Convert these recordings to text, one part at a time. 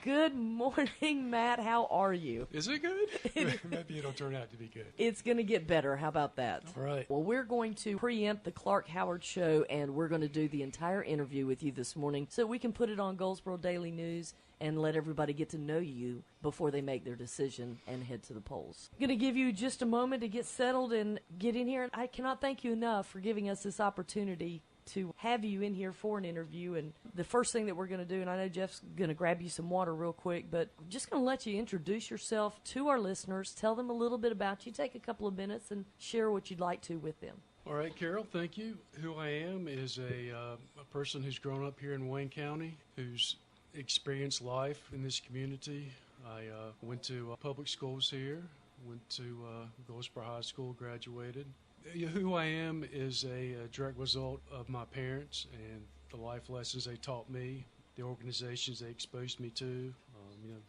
Good morning, Matt. How are you? Is it good? Maybe it'll turn out to be good. It's going to get better. How about that? All right. Well, we're going to preempt the Clark Howard Show, and we're going to do the entire interview with you this morning so we can put it on Goldsboro Daily News and let everybody get to know you before they make their decision and head to the polls. I'm going to give you just a moment to get settled and get in here. I cannot thank you enough for giving us this opportunity to have you in here for an interview. And the first thing that we're going to do, and I know Jeff's going to grab you some water real quick, but I'm just going to let you introduce yourself to our listeners, tell them a little bit about you, take a couple of minutes, and share what you'd like to with them. All right, Carol, thank you. Who I am is a person who's grown up here in Wayne County, who's experienced life in this community. I went to public schools here, went to Goldsboro High School, graduated. Who I am is a direct result of my parents and the life lessons they taught me, the organizations they exposed me to,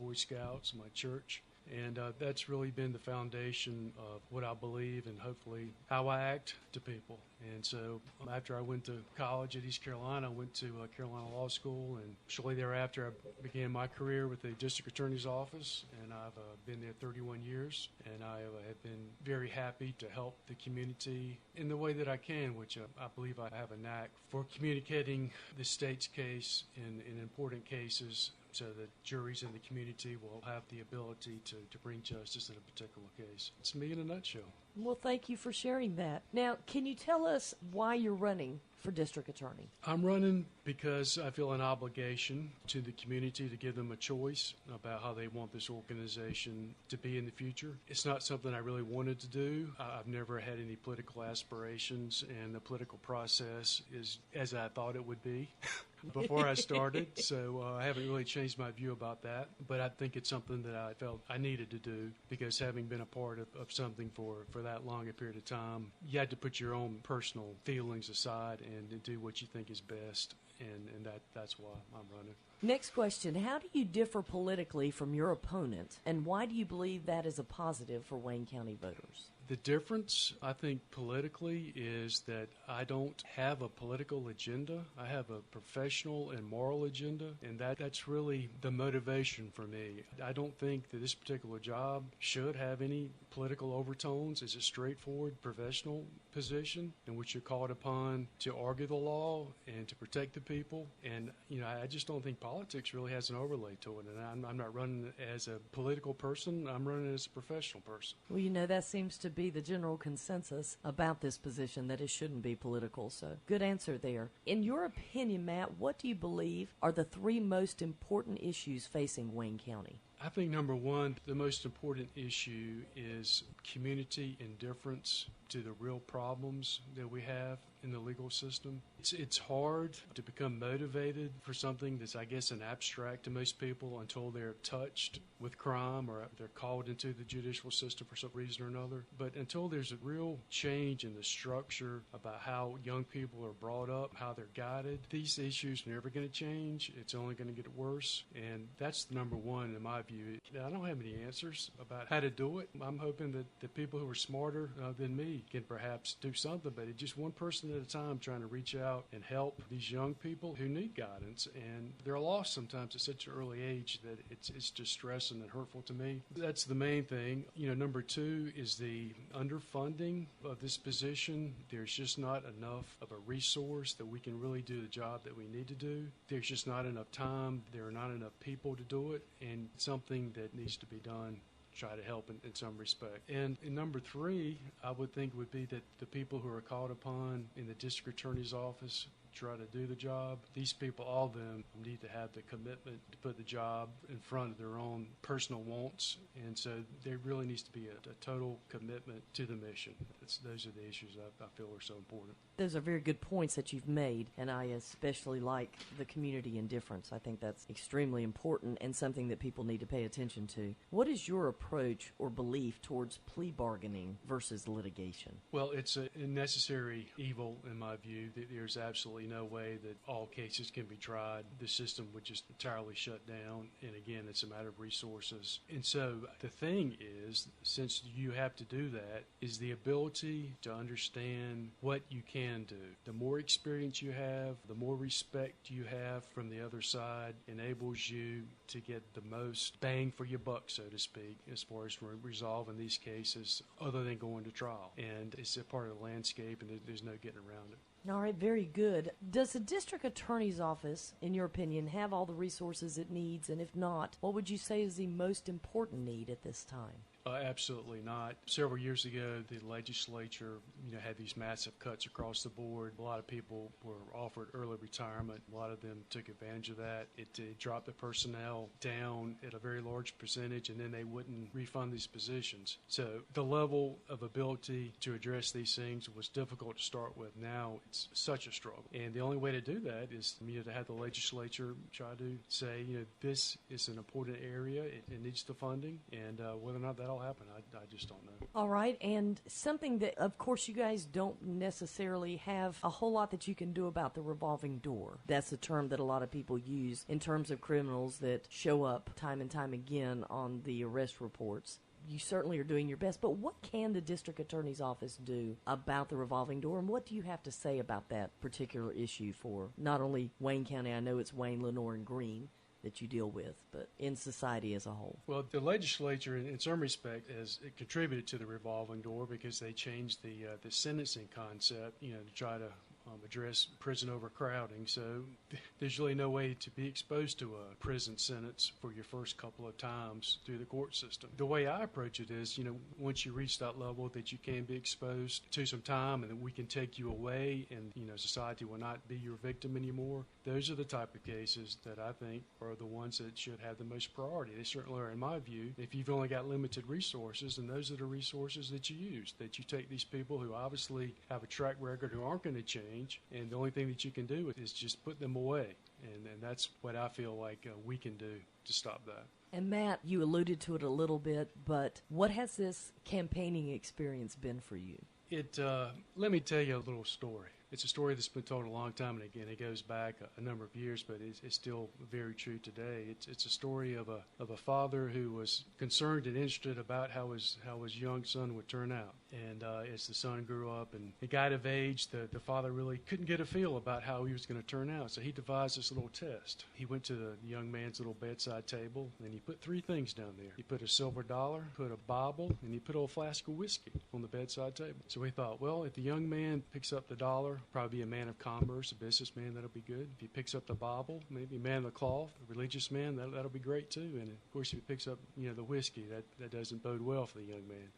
Boy Scouts, my church. And that's really been the foundation of what I believe and hopefully how I act to people. And so after I went to college at East Carolina, I went to Carolina Law School, and shortly thereafter I began my career with the District Attorney's Office, and I've been there 31 years. And I have been very happy to help the community in the way that I can, which I believe I have a knack for communicating the state's case in important cases, so that juries in the community will have the ability to bring justice in a particular case. It's me in a nutshell. Well, thank you for sharing that. Now, can you tell us why you're running for district attorney? I'm running because I feel an obligation to the community to give them a choice about how they want this organization to be in the future. It's not something I really wanted to do. I've never had any political aspirations, and the political process is as I thought it would be before I started, so I haven't really changed my view about that. But I think it's something that I felt I needed to do, because having been a part of something for that long a period of time, you had to put your own personal feelings aside and do what you think is best, and that's why I'm running. Next question, how do you differ politically from your opponent, and why do you believe that is a positive for Wayne County voters? The difference, I think, politically is that I don't have a political agenda. I have a professional and moral agenda, and that's really the motivation for me. I don't think that this particular job should have any political overtones. It's a straightforward professional position in which you're called upon to argue the law and to protect the people. And, I just don't think politics really has an overlay to it. And I'm not running as a political person. I'm running as a professional person. Well, that seems to be the general consensus about this position, that it shouldn't be political. So good answer there. In your opinion, Matt, what do you believe are the three most important issues facing Wayne County? I think number one, the most important issue is community indifference to the real problems that we have in the legal system. It's hard to become motivated for something that's, I guess, an abstract to most people until they're touched with crime or they're called into the judicial system for some reason or another. But until there's a real change in the structure about how young people are brought up, how they're guided, these issues are never going to change. It's only going to get worse. And that's the number one in my view. I don't have any answers about how to do it. I'm hoping that the people who are smarter than me can perhaps do something, but it's just one person at a time trying to reach out and help these young people who need guidance. And they're lost sometimes at such an early age that it's distressing and hurtful to me. That's the main thing. Number two is the underfunding of this position. There's just not enough of a resource that we can really do the job that we need to do. There's just not enough time. There are not enough people to do it, and it's something that needs to be done. Try to help in some respect. And number three, I would think would be that the people who are called upon in the district attorney's office try to do the job. These people, all of them, need to have the commitment to put the job in front of their own personal wants. And so there really needs to be a total commitment to the mission. Those are the issues I feel are so important. Those are very good points that you've made, and I especially like the community indifference. I think that's extremely important and something that people need to pay attention to. What is your approach or belief towards plea bargaining versus litigation? Well, it's a necessary evil in my view. There's absolutely certainly no way that all cases can be tried. The system would just entirely shut down. And again, it's a matter of resources. And so the thing is, since you have to do that, is the ability to understand what you can do. The more experience you have, the more respect you have from the other side, enables you to get the most bang for your buck, so to speak, as far as resolving these cases, other than going to trial. And it's a part of the landscape, and there's no getting around it. All right, very good. Does the district attorney's office, in your opinion, have all the resources it needs? And if not, what would you say is the most important need at this time? Absolutely not. Several years ago, the legislature, had these massive cuts across the board. A lot of people were offered early retirement. A lot of them took advantage of that. It dropped the personnel down at a very large percentage, and then they wouldn't refund these positions. So the level of ability to address these things was difficult to start with. Now it's such a struggle. And the only way to do that is to have the legislature try to say, this is an important area. It needs the funding, and whether or not that'll happen, I just don't know. All right, and something that, of course, you guys don't necessarily have a whole lot that you can do about the revolving door. That's a term that a lot of people use in terms of criminals that show up time and time again on the arrest reports. You certainly are doing your best, but what can the district attorney's office do about the revolving door, and what do you have to say about that particular issue for not only Wayne County, I know it's Wayne, Lenoir, and Greene, that you deal with, but in society as a whole? Well, the legislature, in some respect, has contributed to the revolving door because they changed the sentencing concept, to try to address prison overcrowding. So there's really no way to be exposed to a prison sentence for your first couple of times through the court system. The way I approach it is, once you reach that level that you can be exposed to some time and that we can take you away and, society will not be your victim anymore, those are the type of cases that I think are the ones that should have the most priority. They certainly are, in my view. If you've only got limited resources, then those are the resources that you use, that you take these people who obviously have a track record who aren't going to change, and the only thing that you can do is just put them away. And that's what I feel like we can do to stop that. And Matt, you alluded to it a little bit, but what has this campaigning experience been for you? Let me tell you a little story. It's a story that's been told a long time, and again, it goes back a number of years, but it's still very true today. It's a story of a father who was concerned and interested about how his young son would turn out. And as the son grew up and he got of age, the father really couldn't get a feel about how he was going to turn out. So he devised this little test. He went to the young man's little bedside table, and he put three things down there. He put a silver dollar, put a Bible, and he put a flask of whiskey on the bedside table. So he thought, well, if the young man picks up the dollar, probably be a man of commerce, a businessman, that'll be good. If he picks up the Bible, maybe a man of the cloth, a religious man, that'll be great too. And of course, if he picks up, the whiskey, that doesn't bode well for the young man.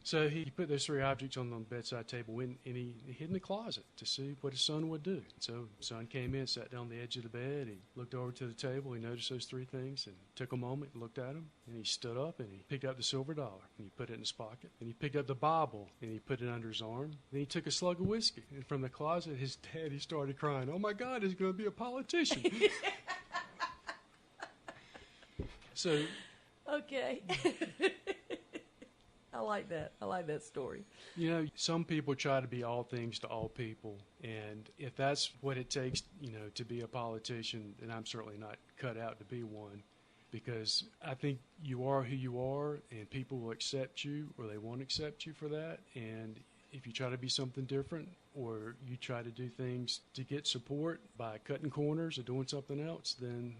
So he put those three objects on the bedside table, and he hid in the closet to see what his son would do. So his son came in, sat down on the edge of the bed. He looked over to the table. He noticed those three things and took a moment and looked at them. And he stood up and he picked up the silver dollar and he put it in his pocket. And he picked up the Bible and he put it under his arm. Then he took a slug of whiskey. And from the closet, his daddy started crying, "Oh, my God, he's going to be a politician." So. Okay. I like that. I like that story. Some people try to be all things to all people. And if that's what it takes, to be a politician, then I'm certainly not cut out to be one. Because I think you are who you are, and people will accept you, or they won't accept you for that. And if you try to be something different, or you try to do things to get support by cutting corners or doing something else, then,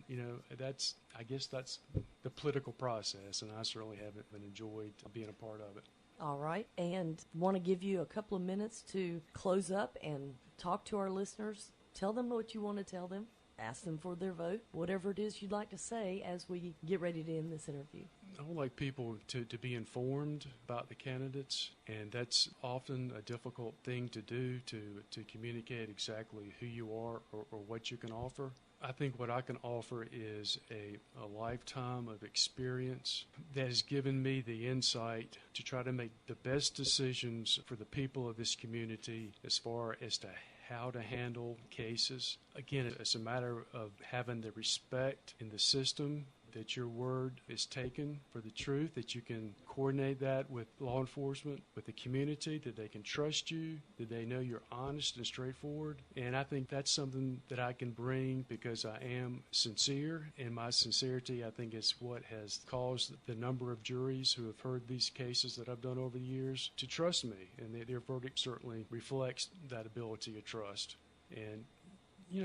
I guess that's the political process, and I certainly haven't enjoyed being a part of it. All right, and want to give you a couple of minutes to close up and talk to our listeners. Tell them what you want to tell them. Ask them for their vote, whatever it is you'd like to say as we get ready to end this interview. I would like people to be informed about the candidates, and that's often a difficult thing to do, to communicate exactly who you are or what you can offer. I think what I can offer is a lifetime of experience that has given me the insight to try to make the best decisions for the people of this community as far as to how to handle cases. Again, it's a matter of having the respect in the system that your word is taken for the truth, that you can coordinate that with law enforcement, with the community, that they can trust you, that they know you're honest and straightforward. And I think that's something that I can bring because I am sincere, and my sincerity, I think, is what has caused the number of juries who have heard these cases that I've done over the years to trust me, and their verdict certainly reflects that ability of trust. And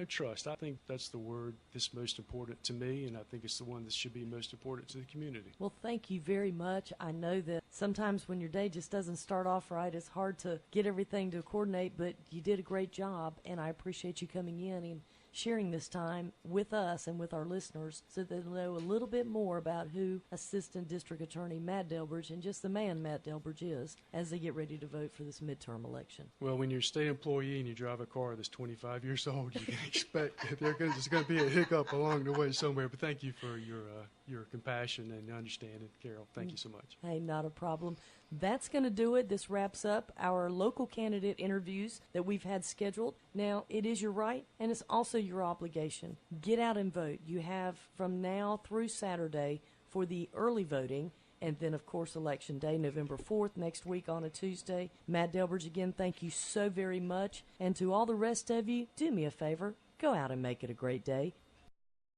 trust. I think that's the word that's most important to me, and I think it's the one that should be most important to the community. Well, thank you very much. I know that sometimes when your day just doesn't start off right, it's hard to get everything to coordinate, but you did a great job, and I appreciate you coming in and sharing this time with us and with our listeners so they'll know a little bit more about who Assistant District Attorney Matt Delbridge and just the man Matt Delbridge is as they get ready to vote for this midterm election. Well, when you're a state employee and you drive a car that's 25 years old, you can expect that there's going to be a hiccup along the way somewhere. But thank you for your compassion and understanding, Carol. Thank you so much. Hey, not a problem. That's going to do it. This wraps up our local candidate interviews that we've had scheduled. Now, it is your right, and it's also your obligation. Get out and vote. You have from now through Saturday for the early voting, and then, of course, Election Day, November 4th, next week on a Tuesday. Matt Delbridge, again, thank you so very much. And to all the rest of you, do me a favor. Go out and make it a great day.